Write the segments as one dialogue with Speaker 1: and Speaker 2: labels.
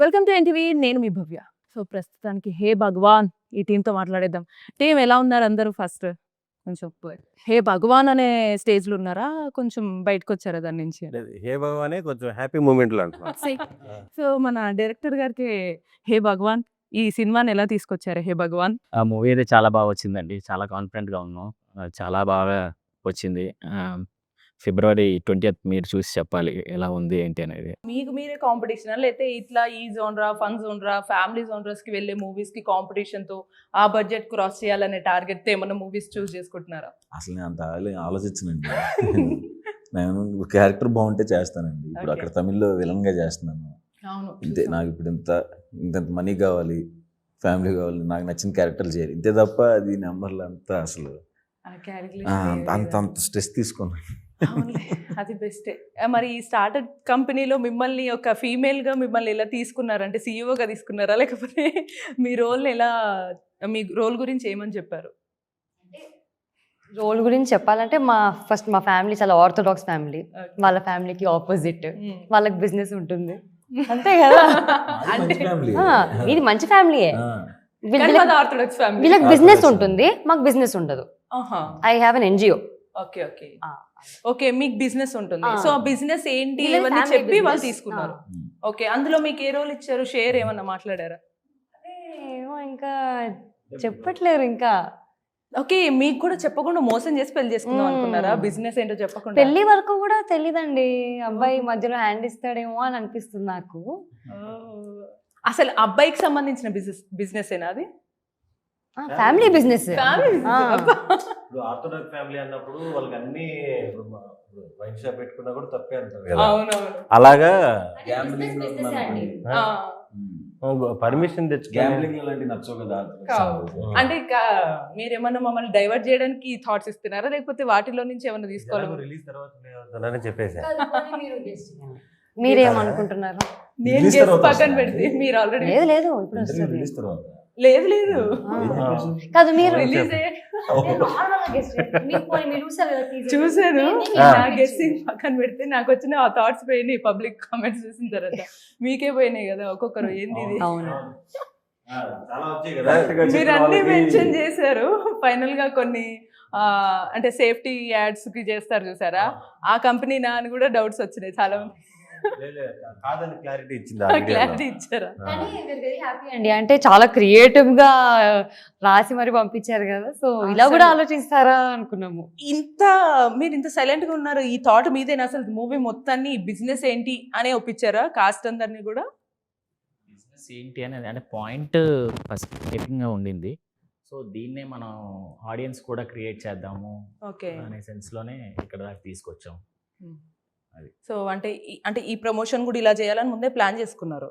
Speaker 1: Welcome to NTV. నేను మీ భవ్య. So ప్రస్తుతానికి హే భగవాన్ ఈ టీంతో మాట్లాడేద్దాం. టీం ఎలా ఉన్నారు అందరూ? ఫస్ట్ కొంచెం హే భగవాన్ అనే స్టేజ్లో ఉన్నారా, కొంచెం బయటకు వచ్చారా దాని నుంచి?
Speaker 2: హే భగవానే కొంచెం హ్యాపీ మూమెంట్లో అంటున్నాను.
Speaker 1: సో మన డైరెక్టర్ గారికి హే భగవాన్ ఈ సినిమాని ఎలా తీసుకొచ్చారు? హే భగవాన్
Speaker 3: ఆ మూవీ అయితే చాలా బాగా వచ్చిందండి. చాలా కాన్ఫిడెంట్‌గా ఉన్నాం. చాలా బాగా వచ్చింది. ఫిబ్రవరి 20th మీరు చూసి చెప్పాలి ఎలా ఉంది ఏంటి అనేది.
Speaker 1: మీకు మీరే కాంపిటీషన్ లేకపోతే ఇట్లా ఈ జోన్రా, ఫన్ జోన్రా, ఫ్యామిలీ జోన్రాస్కి వెళ్ళే మూవీస్కి కాంపిటీషన్తో ఆ బడ్జెట్ క్రాస్ చేయాలనే టార్గెట్తో ఏమన్నా మూవీస్ చూస్ చేసుకుంటున్నారా?
Speaker 4: అసలు నేను అంత ఆలోచించనండి. నేను క్యారెక్టర్ బాగుంటే చేస్తానండి. ఇప్పుడు అక్కడ తమిళ్లో విలన్గా చేస్తున్నాను. ఇంతే. నాకు ఇప్పుడు ఇంత మనీ కావాలి, ఫ్యామిలీ కావాలి, నాకు నచ్చిన క్యారెక్టర్లు చేయాలి, ఇంతే తప్ప అది నెంబర్లు అంతా అసలు అంత స్ట్రెస్ తీసుకున్నాను.
Speaker 1: అది బెస్టే. మరి ఈ స్టార్టప్ కంపెనీలో మిమ్మల్ని ఒక ఫీమేల్గా మిమ్మల్ని ఎలా తీసుకున్నారంటే సీఈఓగా తీసుకున్నారా, లేకపోతే మీ రోల్ని ఎలా, మీ రోల్ గురించి ఏమని చెప్పారు?
Speaker 5: రోల్ గురించి చెప్పాలంటే మా ఫ్యామిలీ చాలా ఆర్థోడాక్స్ ఫ్యామిలీ. వాళ్ళ ఫ్యామిలీకి ఆపోజిట్. వాళ్ళకి బిజినెస్ ఉంటుంది అంతే కదా. ఇది మంచి ఫ్యామిలీయే. వీళ్ళకి బిజినెస్ ఉంటుంది, మాకు బిజినెస్ ఉండదు. I have an NGO.
Speaker 1: Okay okay okay, మీకు బిజినెస్ ఉంటుంది. సో ఆ బిజినెస్ ఏంటి ఇవన్నీ చెప్పి వాళ్ళు తీసుకున్నారు. ఓకే, అందులో మీకు ఏ రోల్ ఇచ్చారు? షేర్ ఏమన్నా మాట్లాడారా?
Speaker 5: ఏమో ఇంకా చెప్పట్లేరు ఇంకా.
Speaker 1: ఓకే, మీకు కూడా చెప్పకుండా మోసం చేసి పెళ్లి చేసుకుందాం అనుకున్నారా? బిజినెస్ ఏంటో చెప్పకుండా.
Speaker 5: పెళ్లి వరకు కూడా తెలీదండి. అబ్బాయి మధ్యలో హ్యాండ్ ఇస్తాడేమో అని అనిపిస్తుంది నాకు.
Speaker 1: అసలు అబ్బాయికి సంబంధించిన బిజినెస్ ఏనా అది?
Speaker 5: Family business.
Speaker 2: ఆర్థోడాక్స్ ఫ్యామిలీ అన్నప్పుడు వాళ్ళకి అన్ని వైన్ షాప్ పెట్టుకున్నా కూడా తప్పే అంటారు కదా. అలాగా పర్మిషన్ తెచ్చు
Speaker 4: గ్యాంబ్లింగ్ లాంటి నచ్చవు కదా.
Speaker 1: అంటే మీరేమన్నా మమ్మల్ని డైవర్ట్ చేయడానికి థాట్స్ ఇస్తున్నారా, లేకపోతే వాటిలో నుంచి ఏమన్నా తీసుకోవాలి?
Speaker 2: రిలీజ్ తర్వాత చెప్పేసా.
Speaker 5: మీరేమనుకుంటున్నారు?
Speaker 1: నేను పక్కన పెడితే మీరు ఆల్రెడీ
Speaker 5: లేదు ఇప్పుడు
Speaker 4: రిలీజ్ తర్వాత
Speaker 1: లేదు
Speaker 5: కాదు, మీరు
Speaker 1: చూసాను. నా గెస్సింగ్ పక్కన పెడితే నాకు వచ్చిన ఆ థాట్స్ పోయినాయి పబ్లిక్ కామెంట్స్ చూసిన తర్వాత. మీకే పోయినాయి కదా ఒక్కొక్కరు. ఏంది ఇది? మీరు అన్ని మెన్షన్ చేశారు. ఫైనల్ గా కొన్ని అంటే సేఫ్టీ యాడ్స్ కి చేస్తారు చూసారా, ఆ కంపెనీ నా అని కూడా డౌట్స్ వచ్చినాయి చాలా మంది.
Speaker 2: క్లారిటీ
Speaker 1: ఇచ్చారా?
Speaker 5: అండి, అంటే చాలా క్రియేటివ్ గా రాసి మరి పంపించారు కదా. సో ఇలా కూడా ఆలోచిస్తారా అనుకున్నాము.
Speaker 1: మీరు ఇంత సైలెంట్ గా ఉన్నారు. ఈ థాట్ మీదేనా అసలు మూవీ మొత్తాన్ని బిజినెస్ ఏంటి అనే ఒప్పించారా కాస్ట్ అందరినీ కూడా?
Speaker 3: బిజినెస్ ఏంటి అనేది అంటే పాయింట్ ఫస్ట్ గా ఉండింది. సో దీన్నే మనం ఆడియన్స్ కూడా క్రియేట్ చేద్దాము అనే సెన్స్ లోనే ఇక్కడ దాకా తీసుకొచ్చాం.
Speaker 1: సో అంటే ఈ ప్రమోషన్ కూడా ఇలా చేయాలని ముందే ప్లాన్ చేసుకున్నారు?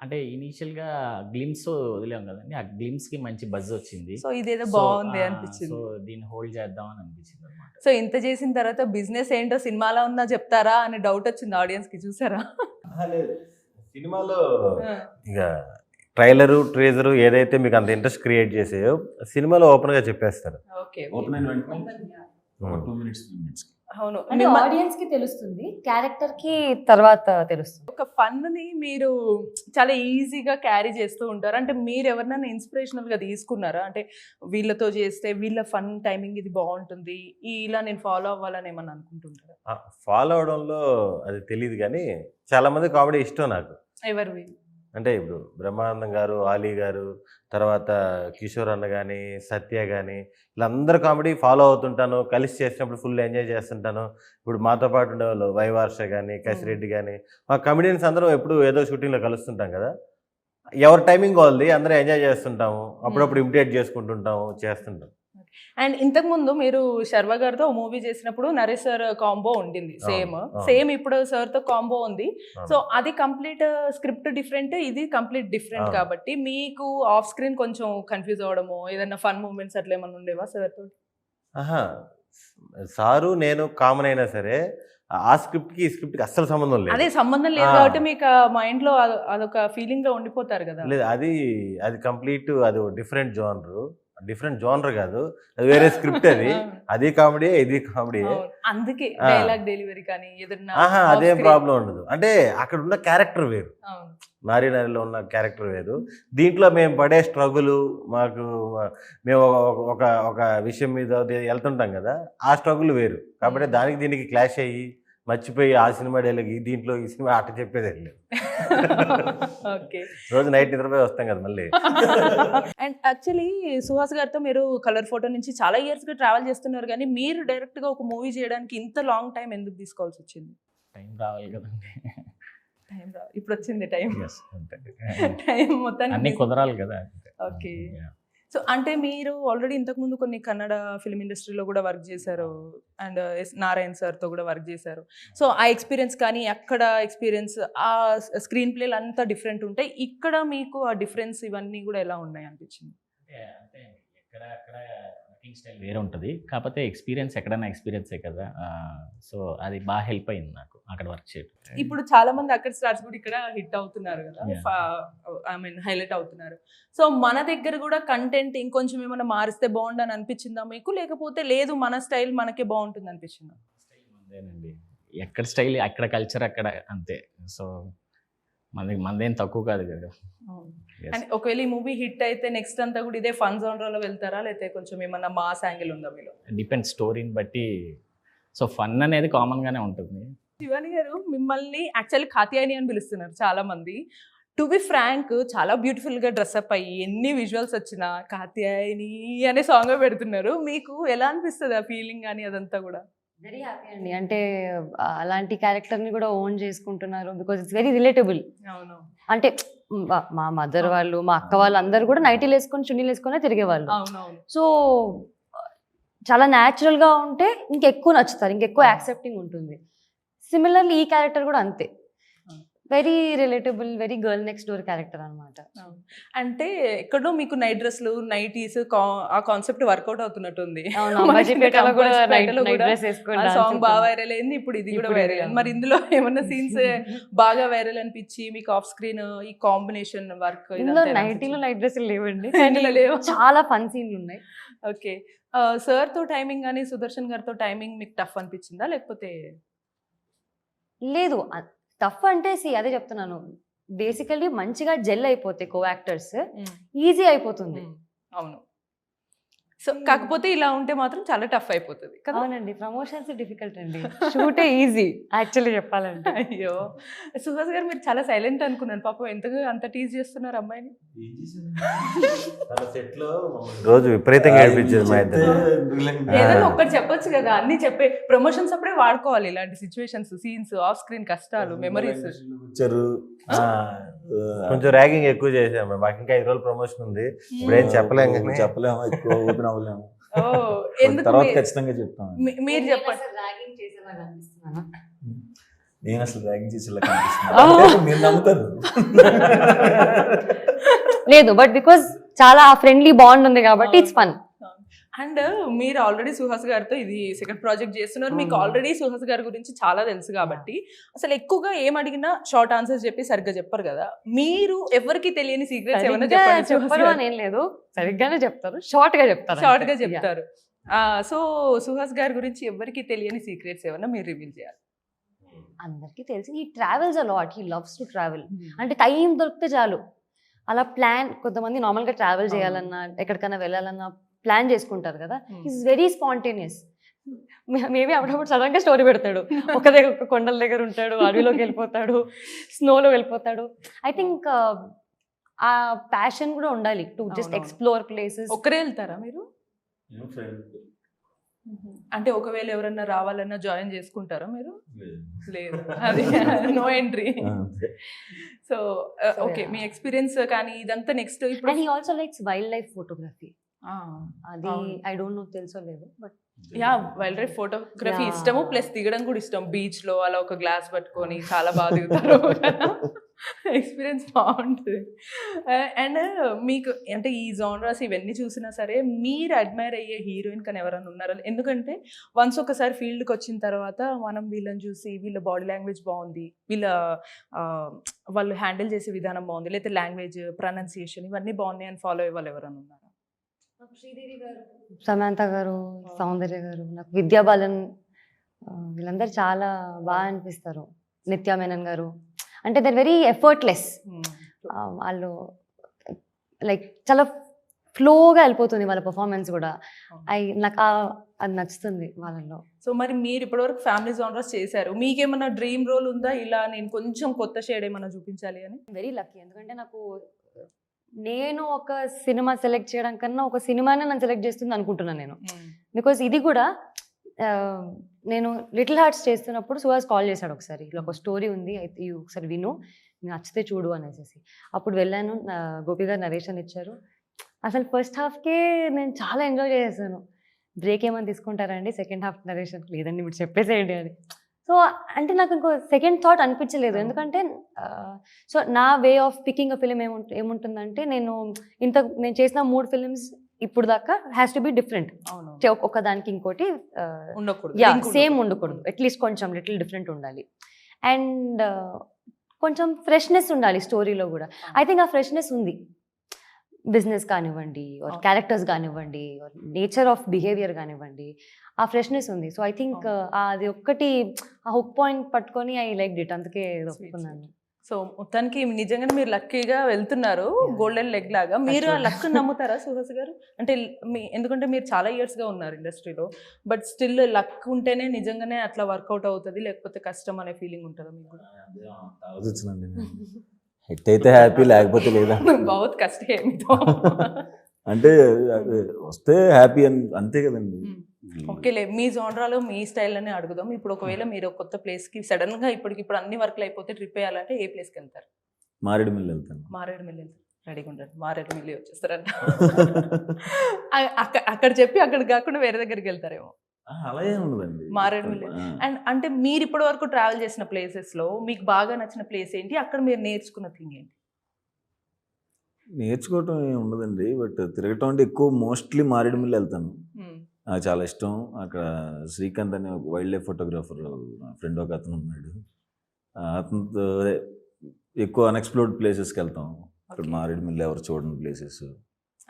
Speaker 3: అంటే ఇనీషియల్గా గ్లిమ్స్ వదిలేం కదండి, ఆ గ్లిమ్స్ కి మంచి బజ్ వచ్చింది.
Speaker 1: సో ఇదేదో బాగుంది అనిపించింది.
Speaker 3: సో దీన్ని హోల్డ్ చేద్దాం అని అనిపించింది అనమాట.
Speaker 1: సో ఇంత చేసిన తర్వాత బిజినెస్ ఏంటో సినిమాలో ఉందా చెప్తారా అనే డౌట్ వచ్చింది ఆడియన్స్ కి. చూసారా
Speaker 2: సినిమాలో ఇక ట్రైలరు ట్రేజరు ఏదైతే మీకు అంత ఇంట్రెస్ట్ క్రియేట్ చేసాయో సినిమాలో ఓపెన్ గా చెప్పేస్తారు.
Speaker 4: ఓపెన్ అయిన వెంటనే 2 minutes 3 minutes
Speaker 1: అవును,
Speaker 5: ఆడియన్స్ కి తెలుస్తుంది, క్యారెక్టర్ కి తర్వాత తెలుస్తుంది.
Speaker 1: ఒక ఫన్ ని మీరు చాలా ఈజీగా క్యారీ చేస్తూ ఉంటారు. అంటే మీరు ఎవరినైనా ఇన్స్పిరేషనల్ గా తీసుకున్నారా? అంటే వీళ్ళతో చేస్తే వీళ్ళ ఫన్ టైమింగ్ ఇది బాగుంటుంది, ఇలా నేను ఫాలో అవ్వాలని ఏమన్నా అనుకుంటుంటారా?
Speaker 2: ఫాలో అవడంలో అది తెలియదు కానీ చాలా మంది కామెడీ ఇష్టం నాకు.
Speaker 1: ఎవరివి
Speaker 2: అంటే ఇప్పుడు బ్రహ్మానందం గారు, ఆలీ గారు, తర్వాత కిషోర్ అన్న కానీ, సత్య కానీ, వీళ్ళందరూ కామెడీ ఫాలో అవుతుంటాను. కలిసి చేసినప్పుడు ఫుల్ ఎంజాయ్ చేస్తుంటాను. ఇప్పుడు మాతో పాటు ఉండేవాళ్ళు వైవార్ష కానీ, కసిరెడ్డి కానీ, మా కమెడియన్స్ అందరం ఎప్పుడు ఏదో షూటింగ్లో కలుస్తుంటాం కదా. ఎవరి టైమింగ్ వాళ్ళది, అందరూ ఎంజాయ్ చేస్తుంటాము. అప్పుడప్పుడు ఇమిటేట్ చేసుకుంటుంటాము, చేస్తుంటాం.
Speaker 1: అండ్ ఇంతకు ముందు మీరు శర్వ గారితో మూవీ చేసినప్పుడు నరేష్ సార్ కాంబో ఉండింది, సేమ్ ఇప్పుడు సార్ తో కాంబో ఉంది. సో అది కంప్లీట్ స్క్రిప్ట్ డిఫరెంట్, ఇది కంప్లీట్ డిఫరెంట్. కాబట్టి మీకు ఆఫ్ స్క్రీన్ కొంచెం కన్ఫ్యూజ్ అవడము, ఏదైనా ఫన్ మూమెంట్స్ అట్లా ఏమన్నా ఉండేవా సార్ తో?
Speaker 2: సారు నేను కామన్ అయినా సరే ఆ స్క్రిప్ట్ కి ఈ స్క్రిప్ట్ కి అస్సలు సంబంధం లేదు.
Speaker 1: అదే సంబంధం లేదు కాబట్టి మీకు మైండ్ లో అదొక ఫీలింగ్ లో ఉండిపోతారు కదా.
Speaker 2: లేదు, అది కంప్లీట్ అది డిఫరెంట్ జోనర్. డిఫరెంట్ జోనర్ కాదు, అది వేరే స్క్రిప్ట్ అది కామెడీ ఇది కామెడీ.
Speaker 1: అందుకే డైలాగ్ డెలివరీ కానీ ఏదన్నా
Speaker 2: అదేం ప్రాబ్లం ఉండదు. అంటే అక్కడ ఉన్న క్యారెక్టర్ వేరు, నారిలో ఉన్న క్యారెక్టర్ వేరు. దీంట్లో మేము పడే స్ట్రగుల్, మేము ఒక ఒక విషయం మీద వెళ్తుంటాం కదా, ఆ స్ట్రగుల్ వేరు. కాబట్టి దానికి దీనికి క్లాష్ అయ్యి మర్చిపోయి ఆ సినిమా డైలాగ్ దీంట్లో ఈ సినిమా అట్ట చెప్పేది లేదు. రోజు నైట్ నిద్రపోయి వస్తాం కదా మళ్ళీ.
Speaker 1: అండ్ యాక్చువల్లీ సుహాస్ గారితో మీరు కలర్ ఫోటో నుంచి చాలా ఇయర్స్ గా ట్రావెల్ చేస్తున్నారు, కానీ మీరు డైరెక్ట్ గా ఒక మూవీ చేయడానికి ఇంత లాంగ్ టైం ఎందుకు తీసుకోవాల్సి వచ్చింది?
Speaker 3: టైం రావాలి కదండి.
Speaker 1: ఇప్పుడు వచ్చింది టైం.
Speaker 3: టైం మొత్తానికి అన్ని కుదరాలి కదా.
Speaker 1: ఓకే. సో అంటే మీరు ఆల్రెడీ ఇంతకుముందు కొన్ని కన్నడ ఫిల్మ్ ఇండస్ట్రీలో కూడా వర్క్ చేశారు, అండ్ నారాయణ్ సార్తో కూడా వర్క్ చేశారు. సో ఆ ఎక్స్పీరియన్స్ కానీ అక్కడ ఎక్స్పీరియన్స్, ఆ స్క్రీన్ ప్లేలు అంతా డిఫరెంట్ ఉంటాయి. ఇక్కడ మీకు ఆ డిఫరెన్స్ ఇవన్నీ కూడా ఎలా ఉన్నాయి అనిపించింది?
Speaker 3: అంటే ఎక్కడ అక్కడ వర్కింగ్ స్టైల్ వేరే ఉంటుంది, కాకపోతే ఎక్స్పీరియన్స్ ఎక్కడైనా ఎక్స్పీరియన్సే కదా. సో అది బాగా హెల్ప్ అయింది నాకు అక్కడ వర్క్ చేయడం.
Speaker 1: ఇప్పుడు చాలా మంది అక్కడ స్టార్స్ కూడా ఇక్కడ హిట్ అవుతున్నారు కదా, ఐ మీన్ హైలైట్ అవుతున్నారు. సో మన దగ్గర కూడా కంటెంట్ ఇంకొంచెం ఏమైనా మారిస్తే బాగుండని అనిపించిందా మీకు, లేకపోతే లేదు మన స్టైల్ మనకే బాగుంటుంది అనిపించిందా?
Speaker 3: అదేనండి, ఎక్కడ స్టైల్ అక్కడ కల్చర్ అక్కడ అంతే. సో మనదేం తక్కువ కాదు కదా.
Speaker 1: అండ్ ఒకవేళ ఈ మూవీ హిట్ అయితే నెక్స్ట్ అంతా కూడా ఇదే ఫన్ జోనర్లో వెళ్తారా, లేకపోతే కొంచెం ఏమన్నా మాస్ యాంగిల్ ఉందా మీలో?
Speaker 3: డిపెండ్ స్టోరీని బట్టి. సో ఫన్ అనేది కామన్ గానే ఉంటుంది.
Speaker 1: శివాని గారు మిమ్మల్ని యాక్చువల్లీ కాత్యాయని అని పిలుస్తున్నారు చాలా మంది. టు బి ఫ్రాంక్, చాలా బ్యూటిఫుల్ గా డ్రెస్అప్ అయ్యి ఎన్ని విజువల్స్ వచ్చినా కాత్యాయని అనే సాంగ్ పెడుతున్నారు. మీకు ఎలా అనిపిస్తుంది ఆ ఫీలింగ్ కానీ అదంతా కూడా?
Speaker 5: వెరీ హ్యాపీ అండి. అంటే అలాంటి క్యారెక్టర్ని కూడా ఓన్ చేసుకుంటున్నారు, బికాజ్ ఇట్స్ వెరీ రిలేటబుల్.
Speaker 1: అవును.
Speaker 5: అంటే మా మదర్ వాళ్ళు, మా అక్క వాళ్ళు అందరు కూడా నైటీలు వేసుకొని చున్నీలు వేసుకొని తిరిగేవాళ్ళు. సో చాలా న్యాచురల్గా ఉంటే ఇంకెక్కువ నచ్చుతారు, ఇంకెక్కువ యాక్సెప్టింగ్ ఉంటుంది. సిమిలర్లీ ఈ క్యారెక్టర్ కూడా అంతే, very relatable, very girl next door character అనమాట.
Speaker 1: అంటే ఎక్కడో మీకు నైట్ డ్రెస్లు, నైటీస్ ఆ కాన్సెప్ట్ వర్కౌట్ అవుతున్నట్టుంది. సాంగ్ బాగా వైరల్ అయింది, ఇప్పుడు ఇది కూడా వైరల్ అయింది. మరి ఇందులో ఏమన్నా సీన్స్ బాగా వైరల్ అనిపించి మీకు ఆఫ్ స్క్రీన్ ఈ కాంబినేషన్ వర్క్?
Speaker 5: ఇందులో నైటీలో నైట్ డ్రెస్సులు లేవండి, చాలా ఫన్ సీన్లు ఉన్నాయి.
Speaker 1: ఓకే. సార్ తో టైమింగ్ కానీ సుదర్శన్ గారితో టైమింగ్ మీకు టఫ్ అనిపించిందా, లేకపోతే?
Speaker 5: లేదు, టఫ్ అంటే అదే చెప్తున్నాను, బేసికల్లీ మంచిగా జెల్ అయిపోతే కో యాక్టర్స్ ఈజీ అయిపోతుంది.
Speaker 1: అవును. సో కాకపోతే ఇలా ఉంటే మాత్రం చాలా టఫ్ అయిపోతుంది.
Speaker 5: అవునండి, ప్రమోషన్స్ డిఫికల్ట్ అండి, షూటే ఈజీ యాక్చువల్లీ చెప్పాలంటే.
Speaker 1: అయ్యో సుహాస్ గారు మీరు చాలా సైలెంట్ అనుకున్నాను, పాపం ఎంతగా అంత టీజ్ చేస్తున్నారు అమ్మాయిని.
Speaker 2: రోజు విపరీతంగా ఏడిపించేది మా ఇద్దరు.
Speaker 1: ఏదైనా ఒక్కటి చెప్పొచ్చు కదా, అన్ని చెప్పే ప్రమోషన్స్ అప్పుడే వాడుకోవాలి ఇలాంటి సిచ్యువేషన్స్, సీన్స్, ఆఫ్ స్క్రీన్ కష్టాలు, మెమరీస్.
Speaker 2: కొంచెం ర్యాగింగ్ ఎక్కువ చేసాము, మాకు ఇంకా 5 రోజులు ప్రమోషన్ ఉంది, ఇప్పుడు ఏం చెప్పలేము,
Speaker 4: ఎక్కువ ఓపెన్ అవ్వలేము. తర్వాత ఖచ్చితంగా చెప్తాను.
Speaker 1: మీరు చెప్పండి.
Speaker 4: నేను అసలు ర్యాగింగ్ చేసేలా కనిపిస్తున్నాను, మీరు నమ్ముతారు.
Speaker 5: లేదు, బట్ బికాస్ చాలా ఫ్రెండ్లీ బాండ్ ఉంది కాబట్టి ఇట్స్ ఫన్.
Speaker 1: అండ్ మీరు ఆల్రెడీ సుహాస్ గారితో ఇది సెకండ్ ప్రాజెక్ట్ చేస్తున్నారు, మీకు ఆల్రెడీ సుహాస్ గారి గురించి చాలా తెలుసు కాబట్టి అసలు ఎక్కువగా ఏం అడిగినా షార్ట్ ఆన్సర్స్ చెప్పి సరిగ్గా చెప్పరు కదా, మీరు ఎవరికి తెలియని సీక్రెట్స్ ఏమైనా
Speaker 5: చెప్పరు అని ఏం లేదు, సరిగ్గానే చెప్తారు, షార్ట్ గా చెప్తారు.
Speaker 1: సో సుహాస్ గారి గురించి ఎవరికి తెలియని సీక్రెట్స్ ఏమైనా మీరు రివీల్ చేయాలి.
Speaker 5: అందరికీ తెలిసి ఈ travels a lot, he loves to travel. అంటే టైం దొరికితే చాలు అలా ప్లాన్, కొంతమంది నార్మల్గా ట్రావెల్ చేయాలన్నా ఎక్కడికైనా వెళ్ళాలన్నా ప్లాన్ చేసుకుంటారు కదా, ఈజ్ వెరీ స్పాంటేనియస్. మేబీ అప్పుడప్పుడు సడన్గా స్టోరీ పెడతాడు, ఒక కొండల దగ్గర ఉంటాడు, అడవిలోకి వెళ్ళిపోతాడు, స్నోలో వెళ్ళిపోతాడు. ఐ థింక్ ఆ ప్యాషన్ కూడా ఉండాలి టు జస్ట్ ఎక్స్ప్లోర్ ప్లేసెస్.
Speaker 1: ఒక్కరే వెళ్తారా మీరు? అంటే ఒకవేళ ఎవరన్నా రావాలన్నా జాయిన్ చేసుకుంటారా మీరు? లేదు, అది నో ఎంట్రీ. సో ఓకే, మీ ఎక్స్పీరియన్స్ కానీ ఇదంతా నెక్స్ట్. ఇప్పుడు
Speaker 5: he also likes wild life photography. అది ఐ డోంట్ నో తెలుసో లేదు, but
Speaker 1: yeah wild life photography ఇష్టము, ప్లస్ దిగడం కూడా ఇష్టం. బీచ్ లో అలా ఒక గ్లాస్ పట్టుకొని చాలా బాగా దిగుతారు, ఎక్స్పీరియన్స్ బాగుంటుంది. అండ్ మీకు అంటే ఈ జానరాస్ ఇవన్నీ చూసినా సరే మీరు అడ్మైర్ అయ్యే హీరోయిన్ కానీ ఎవరైనా ఉన్నారా? ఎందుకంటే వన్స్ ఒకసారి ఫీల్డ్కి వచ్చిన తర్వాత మనం వీళ్ళని చూసి వీళ్ళ బాడీ లాంగ్వేజ్ బాగుంది, వాళ్ళు హ్యాండిల్ చేసే విధానం బాగుంది, లేకపోతే లాంగ్వేజ్ ప్రొనౌన్సియేషన్ ఇవన్నీ బాగున్నాయి అని ఫాలో అయ్యే వాళ్ళు ఎవరైనా ఉన్నారా?
Speaker 5: శ్రీదేవి గారు, సమంత గారు, సౌందర్య గారు, నాకు విద్యా బాలన్, వీళ్ళందరూ చాలా బాగా అనిపిస్తారు. నిత్యా మేనన్ గారు, అంటే దర్ వెరీ ఎఫర్ట్లెస్. వాళ్ళు లైక్ చాలా ఫ్లోగా వెళ్ళిపోతుంది వాళ్ళ పర్ఫార్మెన్స్ కూడా. నాకు అది నచ్చుతుంది వాళ్ళలో.
Speaker 1: సో మరి మీరు ఇప్పటివరకు ఫ్యామిలీ జానర్స్ చేశారు, మీకేమన్నా డ్రీమ్ రోల్ ఉందా ఇలా నేను కొంచెం కొత్త షేడ్ ఏమన్నా చూపించాలి అని?
Speaker 5: వెరీ లక్కీ, ఎందుకంటే నేను ఒక సినిమా సెలెక్ట్ చేయడం కన్నా ఒక సినిమానే నన్ను సెలెక్ట్ చేస్తుంది అనుకుంటున్నాను నేను. బికాజ్ ఇది కూడా నేను లిటిల్ హార్ట్స్ చేస్తున్నప్పుడు సుహాస్ కాల్ చేశాడు ఒకసారి, ఇలా ఒక స్టోరీ ఉంది అయితే ఒకసారి విను, నచ్చితే చూడు అనేసి. అప్పుడు వెళ్ళాను, గోపి గారు నరేషన్ ఇచ్చారు. అసలు ఫస్ట్ హాఫ్కే నేను చాలా ఎంజాయ్ చేశాను. బ్రేక్ ఏమైనా తీసుకుంటారండి సెకండ్ హాఫ్ నరేషన్? లేదండి మీరు చెప్పేసేయండి అని. సో అంటే నాకు ఇంకో సెకండ్ థాట్ అనిపించలేదు, ఎందుకంటే సో నా way of picking a film ఏముంటుందంటే నేను చేసిన 3 ఫిలిమ్స్ ఇప్పుడు దాకా హ్యాస్ టు బి డిఫరెంట్. ఒకదానికి ఇంకోటి సేమ్ ఉండకూడదు, అట్లీస్ట్ కొంచెం లిటిల్ డిఫరెంట్ ఉండాలి. అండ్ కొంచెం ఫ్రెష్నెస్ ఉండాలి స్టోరీలో కూడా. ఐ థింక్ ఆ ఫ్రెష్నెస్ ఉంది. బిజినెస్ కానివ్వండి, క్యారెక్టర్స్ కానివ్వండి, నేచర్ ఆఫ్ బిహేవియర్ కానివ్వండి, ఆ ఫ్రెష్నెస్ ఉంది. సో ఐ థింక్ అది ఒక్కటి, ఆ హుక్ పాయింట్ పట్టుకొని ఐ లైక్ డిట్, అందుకే ఒప్పుకున్నాను.
Speaker 1: సో మొత్తానికి నిజంగానే మీరు లక్కీగా వెళ్తున్నారు, గోల్డెన్ లెగ్ లాగా. మీరు ఆ లక్ నమ్ముతారా సుహాస్ గారు? అంటే ఎందుకంటే మీరు చాలా ఇయర్స్గా ఉన్నారు ఇండస్ట్రీలో, బట్ స్టిల్ లక్ ఉంటేనే నిజంగానే అట్లా వర్కౌట్ అవుతుంది, లేకపోతే కష్టం అనే ఫీలింగ్ ఉంటుందా మీకు?
Speaker 4: ఆలోచించండి, హిట్ అయితే హ్యాపీ, లేకపోతే లేదా.
Speaker 1: బహుత్ కష్టే మీతో.
Speaker 4: అంటే వస్తే హ్యాపీ అని అంతే కదండి.
Speaker 1: ఓకేలే, మీ జోనరాలో మీ స్టైల్లోనే అడుగుదాం. ఇప్పుడు ఒకవేళ మీరు కొత్త ప్లేస్కి సడన్గా ఇప్పుడు అన్ని వర్క్లు అయిపోతే ట్రిప్ వేయాలంటే ఏ ప్లేస్కి వెళ్తారు?
Speaker 4: మారేడుమిల్లి వెళ్తాను.
Speaker 1: మారేడుమిల్లి వెళ్తారు, రెడీగా ఉంటారు. మారేడుమిల్లి వచ్చేస్తారంట. అక్కడ చెప్పి అక్కడ కాకుండా వేరే దగ్గరికి వెళ్తారేమో.
Speaker 4: అలా ఏం ఉండదండి
Speaker 1: మారేడుమిల్లి. అండ్ అంటే మీరు ఇప్పటి వరకు ట్రావెల్ చేసిన ప్లేసెస్లో మీకు బాగా నచ్చిన ప్లేస్ ఏంటి? అక్కడ మీరు నేర్చుకున్న థింగ్ ఏంటి?
Speaker 4: నేర్చుకోవటం ఏమి ఉండదండి, బట్ తిరగటం అంటే ఎక్కువ మోస్ట్లీ మారేడుమిల్లి వెళ్తాను. నాకు చాలా ఇష్టం. అక్కడ శ్రీకాంత్ అనే ఒక వైల్డ్ లైఫ్ ఫోటోగ్రాఫర్ ఫ్రెండ్ ఒక అతను ఉన్నాడు. అతనితో ఎక్కువ అన్ఎక్స్ప్లోర్డ్ ప్లేసెస్కి వెళ్తాం. అక్కడ మారేడుమిల్లి ఎవరు చూడని ప్లేసెస్.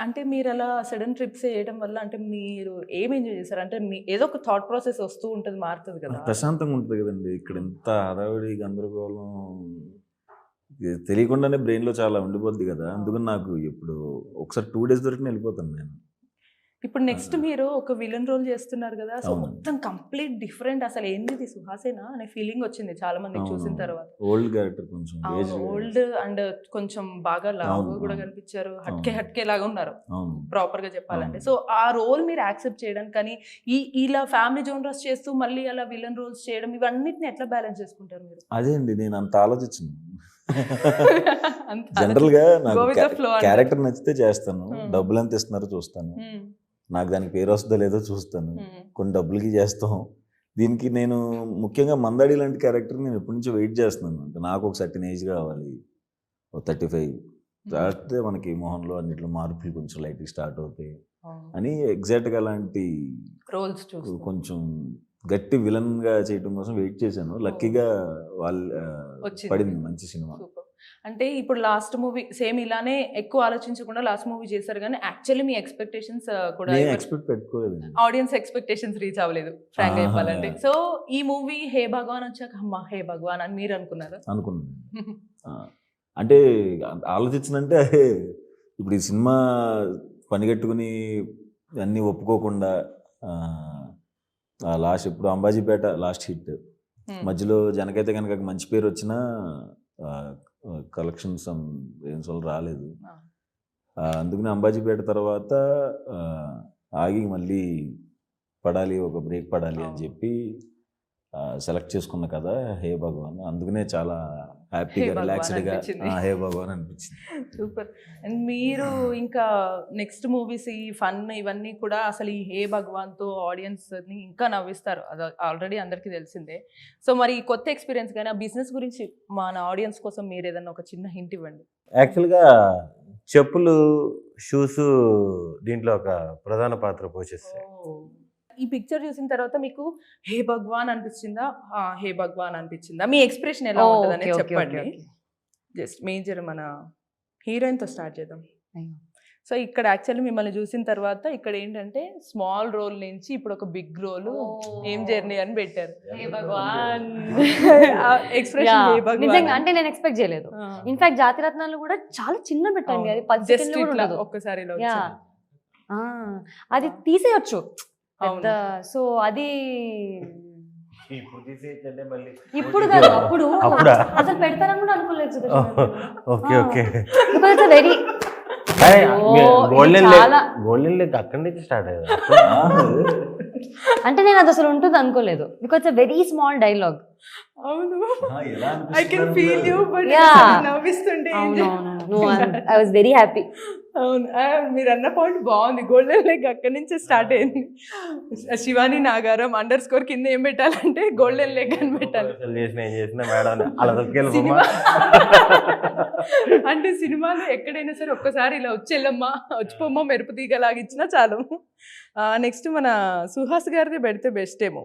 Speaker 1: అంటే మీరు అలా సడన్ ట్రిప్స్ చేయడం వల్ల అంటే మీరు ఏం ఎంజాయ్ చేస్తారు? అంటే మీ ఏదో ఒక థాట్ ప్రాసెస్ వస్తూ ఉంటుంది, మారుతుంది కదా.
Speaker 4: ప్రశాంతంగా ఉంటుంది కదండి. ఇక్కడ ఎంత హడావిడి గందరగోళం తెలియకుండానే బ్రెయిన్లో చాలా ఉండిపోద్ది కదా. అందుకని నాకు ఇప్పుడు ఒకసారి 2 days దొరికిన వెళ్ళిపోతాను నేను.
Speaker 1: ఇప్పుడు నెక్స్ట్ మీరు ఒక విలన్ రోల్ చేస్తున్నారు కదా, సో మొత్తం కంప్లీట్ డిఫరెంట్. అసలు ఏంది సుహాసేనా అనే ఫీలింగ్ వచ్చింది చాలా మందికి చూసిన తర్వాత.
Speaker 4: ఓల్డ్ క్యారెక్టర్, కొంచెం
Speaker 1: ఓల్డ్ అండ్ కొంచెం బాగా లావు కూడా కనిపించారు, హట్కే లాగా ఉన్నారు ప్రాపర్ గా చెప్పాలంటే. సో ఆ రోల్ మీరు యాక్సెప్ట్ చేయడానికి కానీ ఇలా ఫ్యామిలీ జోనర్స్ చేస్తూ మళ్ళీ అలా విలన్ రోల్స్ చేయడం, ఇవన్నిటిని ఎట్లా బ్యాలెన్స్ చేసుకుంటారు మీరు?
Speaker 4: అదే అండి, నేను అంత ఆలోచించను. జనరల్ గా నాకు క్యారెక్టర్ నచ్చితే చేస్తాను, డబ్బులు ఎంత ఇస్తున్నారో చూస్తాను, నాకు దానికి పేరు వస్తుందో లేదో చూస్తాను, కొన్ని డబ్బులకి చేస్తాం. దీనికి నేను ముఖ్యంగా మందాడి లాంటి క్యారెక్టర్ నేను ఎప్పటి నుంచో వెయిట్ చేస్తున్నాను. అంటే నాకు ఒక సర్టెన్ ఏజ్ కావాలి, ఒక 35 దాటితే మనకి మొహంలో అన్నిట్లో మార్పులు కొంచెం లైట్గా స్టార్ట్ అవుతాయి అని ఎగ్జాక్ట్గా అలాంటి
Speaker 1: రోల్స్
Speaker 4: కొంచెం గట్టి విలన్గా చేయడం కోసం వెయిట్ చేశాను. లక్కీగా పడింది మంచి సినిమా.
Speaker 1: అంటే ఇప్పుడు లాస్ట్ మూవీ సేమ్ ఇలానే ఎక్కువ ఆలోచించకుండా లాస్ట్ మూవీ చేశారు, కానీ యాక్చువల్లీ మీ ఎక్స్పెక్టేషన్స్ కూడా
Speaker 4: ఎక్స్పెక్ట్ పెట్టుకోలేదు,
Speaker 1: ఆడియన్స్ ఎక్స్పెక్టేషన్స్ రీచ్ అవ్వలేదు ఫ్రాంక్ గా చెప్పాలంటే. సో ఈ మూవీ హే భగవాన్ వచ్చాక అమ్మా హే భగవాన్ అని మీరు అనుకున్నారా?
Speaker 4: అనుకున్నాను. అంటే ఆలోచించినంటే ఇప్పుడు ఈ సినిమా పనిగట్టుకుని అన్నీ ఒప్పుకోకుండా లాస్ట్ ఇప్పుడు అంబాజీపేట లాస్ట్ హిట్ మధ్యలో జనకైతే కనుక మంచి పేరు వచ్చినా కలెక్షన్స్ ఏం రాలేదు. అందుకని అంబాజీపేట తర్వాత ఆగి మళ్ళీ పడాలి, ఒక బ్రేక్ పడాలి అని చెప్పి సెలెక్ట్ చేసుకున్న కదా హే భగవాన్. అందుకనే చాలా హ్యాపీగా రిలాక్స్డ్గా హే భగవాన్ అనిపించింది.
Speaker 1: సూపర్. అండ్ మీరు ఇంకా నెక్స్ట్ మూవీస్ ఈ ఫన్ ఇవన్నీ కూడా అసలు ఈ హే భగవాన్తో ఆడియన్స్ని ఇంకా నవ్విస్తారు, అది ఆల్రెడీ అందరికీ తెలిసిందే. సో మరి ఈ కొత్త ఎక్స్పీరియన్స్ కానీ ఆ బిజినెస్ గురించి మన ఆడియన్స్ కోసం మీరు ఏదన్నా ఒక చిన్న హింట్ ఇవ్వండి.
Speaker 2: యాక్చువల్గా చెప్పులు, షూస్ దీంట్లో ఒక ప్రధాన పాత్ర పోషిస్తాయి.
Speaker 1: ఈ పిక్చర్ చూసిన తర్వాత మీకు హే భగవాన్ అనిపించిందా, హే భగవాన్ అనిపించిందా? మీ ఎక్స్ప్రెషన్ ఎలా ఉంటుంది అనేది చెప్పండి. జస్ట్ మేజర్ మన హీరోయిన్తో స్టార్ట్ చేద్దాం. సో ఇక్కడ యాక్చువల్లీ మిమ్మల్ని చూసిన తర్వాత ఇక్కడ ఏంటంటే స్మాల్ రోల్ నుంచి ఇప్పుడు ఒక బిగ్ రోల్ ఏం జర్నీ అని పెట్టారు. ఎక్స్ప్రెషన్
Speaker 5: నిజంగా అంటే నేను ఎక్స్పెక్ట్ చేయలేదు. ఇన్ఫాక్ట్ జాతిరత్నాలు కూడా చాలా చిన్న పెట్టండి, అది 10 సెకండ్లు కూడా ఉండదు.
Speaker 1: ఒక్కసారి
Speaker 5: అది తీసేయొచ్చు పెద్ద. సో అది ఇప్పుడు కాదు, అప్పుడు అసలు పెడతారని కూడా అనుకోలేదు.
Speaker 2: Okay okay
Speaker 5: very
Speaker 2: golden leg అక్కడి నుంచి స్టార్ట్ అయ్యేది.
Speaker 5: అంటే నేను అది అసలు ఉంటుంది అనుకోలేదు. Because very small dialogue.
Speaker 1: అవును, I can feel you, but నవ్విస్తుంటే
Speaker 5: ఐ వాస్ వెరీ హ్యాపీ.
Speaker 1: అవును, మీరు అన్న పాయింట్ బాగుంది. గోల్డెన్ లెగ్ అక్కడి నుంచే స్టార్ట్ అయింది. శివాని నాగారం _ కింద ఏం పెట్టాలంటే గోల్డెన్ లెగ్ అని పెట్టాలి. అంటే సినిమాలో ఎక్కడైనా సరే ఒక్కసారి ఇలా వచ్చేళ్ళమ్మా వచ్చిపోమ్మా మెరుపు తీగలాగిచ్చినా చాలు. నెక్స్ట్ మన సుహాస్ గారిది పెడితే బెస్ట్ ఏమో.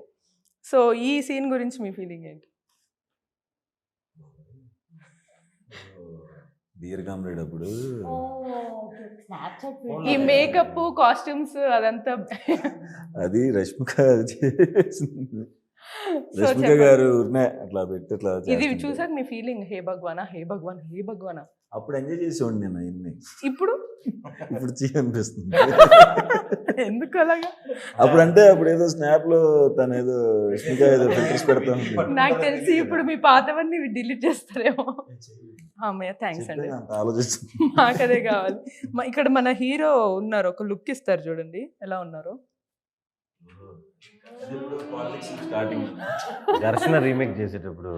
Speaker 1: సో ఈ సీన్ గురించి మీ ఫీలింగ్ ఏంటి?
Speaker 4: దీర్ఘంరేటప్పుడు
Speaker 1: ఈ మేకప్ కాస్ట్యూమ్స్ అదంతా
Speaker 4: అది రష్మిక గారు అట్లా పెట్టి అట్లా
Speaker 1: ఇది చూసాక మీ ఫీలింగ్ హే భగవానా హే భగవాన్ హే భగవానా?
Speaker 4: అప్పుడు ఎంజాయ్ చేసేవాడిని నేను అన్ని.
Speaker 1: ఇప్పుడు
Speaker 4: అనిపిస్తుంది
Speaker 1: ఎందుకు అలాగా?
Speaker 4: అప్పుడు అంటే అప్పుడు ఏదో స్నాప్ లో తను ఏదో రష్మిక ఏదో ఫిల్టర్స్ పెడతాను.
Speaker 1: నాకు తెలిసి ఇప్పుడు మీ పాతవన్నీ డిలీట్ చేస్తారేమో. అమ్మయ్య థ్యాంక్స్ అండి, మాకు అదే కావాలి. ఇక్కడ మన హీరో ఉన్నారు, ఒక లుక్ ఇస్తారు చూడండి ఎలా ఉన్నారు.
Speaker 2: ఘర్షణ రీమేక్ చేసేటప్పుడు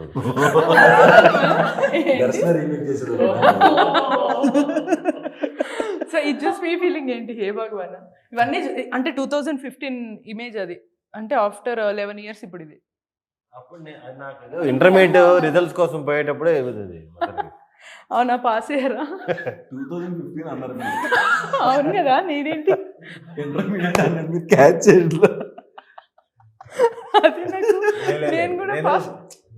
Speaker 1: సో ఇది చూసి మీ ఫీలింగ్ ఏంటి? హే భగవాన్ ఇవన్నీ అంటే 2015 ఇమేజ్, అది అంటే ఆఫ్టర్ 11 years ఇప్పుడు ఇది.
Speaker 2: ఇంటర్మీడియట్ రిజల్ట్స్ కోసం పోయేటప్పుడే
Speaker 1: అవునా, పాస్ అయ్యారా?
Speaker 4: 2015 అన్నారు.
Speaker 1: అవును కదా, నేనేంటి
Speaker 4: క్యాచ్ చేయట్లేదు.
Speaker 1: నేను కూడా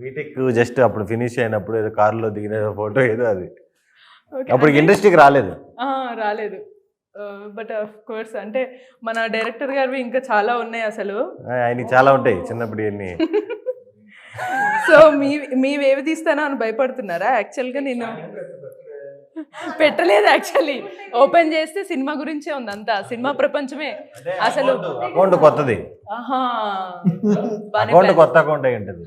Speaker 2: బీటెక్ జస్ట్ అప్పుడు ఫినిష్ అయినప్పుడు ఏదో కారులో దిగిన ఫోటో ఏదో అది. అప్పుడు ఇండస్ట్రీకి రాలేదు.
Speaker 1: బట్ ఆఫ్ కోర్స్ అంటే మన డైరెక్టర్ గారు ఇంకా చాలా ఉన్నాయి అసలు.
Speaker 2: ఆయనకి చాలా ఉంటాయి చిన్నప్పుడు ఇవన్నీ.
Speaker 1: సో మీవేవి తీస్తానో అని భయపడుతున్నారా? యాక్చువల్గా నేను పెట్టలేదు. యాక్చువల్లీ ఓపెన్ చేస్తే సినిమా గురించే ఉంది అంతా, సినిమా ప్రపంచమే అసలు.
Speaker 2: అకౌంట్ కొత్తది, కొత్త అకౌంట్ అయి ఉంటుంది.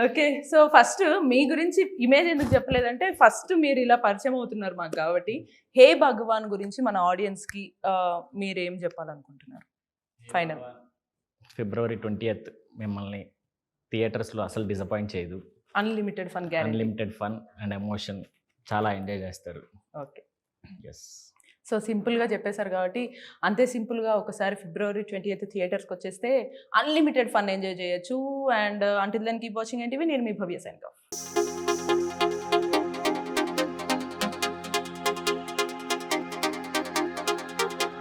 Speaker 1: ఓకే, సో ఫస్ట్ మీ గురించి ఇమేజ్ ఎందుకు చెప్పలేదంటే, ఫస్ట్ మీరు ఇలా పరిచయం అవుతున్నారు మాకు కాబట్టి హే భగవాన్ గురించి మన ఆడియన్స్కి మీరు ఏం చెప్పాలనుకుంటున్నారు? ఫైనల్
Speaker 3: February 20th మిమ్మల్ని థియేటర్స్లో అసలు డిసప్పాయింట్ చేయదు.
Speaker 1: Unlimited fun guarantee,
Speaker 3: unlimited fun and emotion చాలా ఎంజాయ్ చేస్తారు.
Speaker 1: Okay,
Speaker 3: yes.
Speaker 1: సో సింపుల్గా చెప్పేశారు కాబట్టి అంతే సింపుల్గా ఒకసారి February 20th థియేటర్స్కి వచ్చేస్తే అన్లిమిటెడ్ ఫన్ ఎంజాయ్ చేయొచ్చు. And until then keep watching NTV. నేను మీ భవ్య సైన్ ఆఫ్.